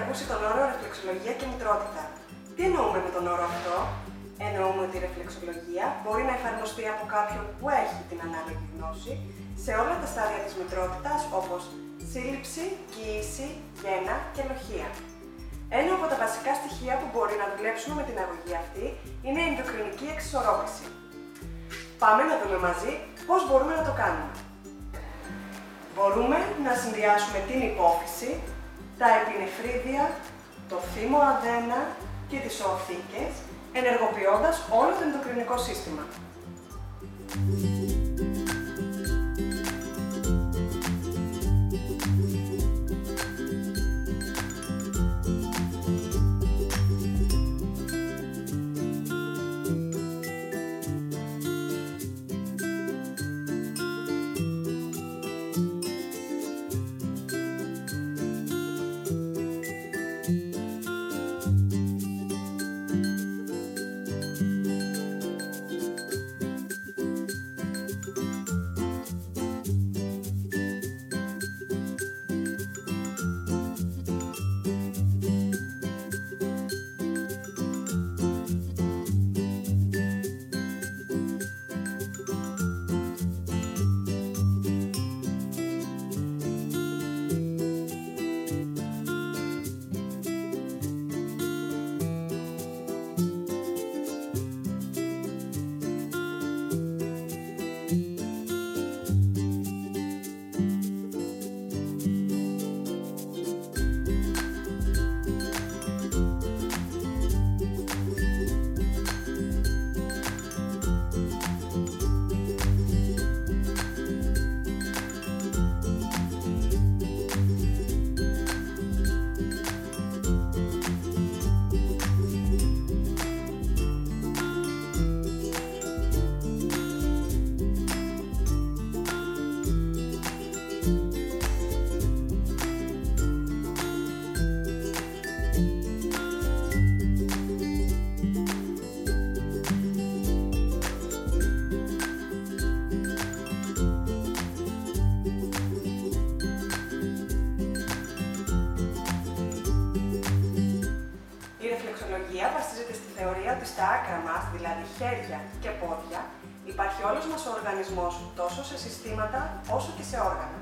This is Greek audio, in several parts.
ακούσει τον όρο ρεφλεξολογία και μητρότητα. Τι εννοούμε με τον όρο αυτό? Εννοούμε ότι η ρεφλεξολογία μπορεί να εφαρμοστεί από κάποιον που έχει την ανάλογη γνώση σε όλα τα στάδια της μητρότητας, όπως σύλληψη, κοίηση, γέννα και λοχεία. Ένα από τα βασικά στοιχεία που μπορεί να δουλέψουμε με την αγωγή αυτή είναι η ενδοκρινική εξισορρόπηση. Πάμε να δούμε μαζί πώς μπορούμε να το κάνουμε. Μπορούμε να συνδυάσουμε την υπόφυση, τα επινεφρίδια, το θύμο αδένα και τις ζωοθήκες, ενεργοποιώντας όλο το ενδοκρινικό σύστημα. Η ρεφλεξολογία βασίζεται στη θεωρία ότι στα άκρα μας, δηλαδή χέρια και πόδια, υπάρχει όλος μας ο οργανισμός τόσο σε συστήματα όσο και σε όργανα.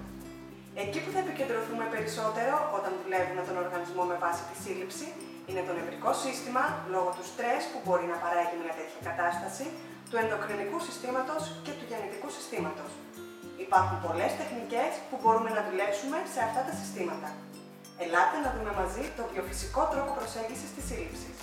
Εκεί που θα επικεντρωθούμε περισσότερο όταν δουλεύουμε τον οργανισμό με βάση τη σύλληψη είναι το νευρικό σύστημα λόγω του στρες που μπορεί να παράγει μια τέτοια κατάσταση, του ενδοκρινικού συστήματος και του γεννητικού συστήματος. Υπάρχουν πολλές τεχνικές που μπορούμε να δουλέψουμε σε αυτά τα συστήματα. Ελάτε να δούμε μαζί το πιο φυσικό τρόπο προσέγγισης της σύλληψης.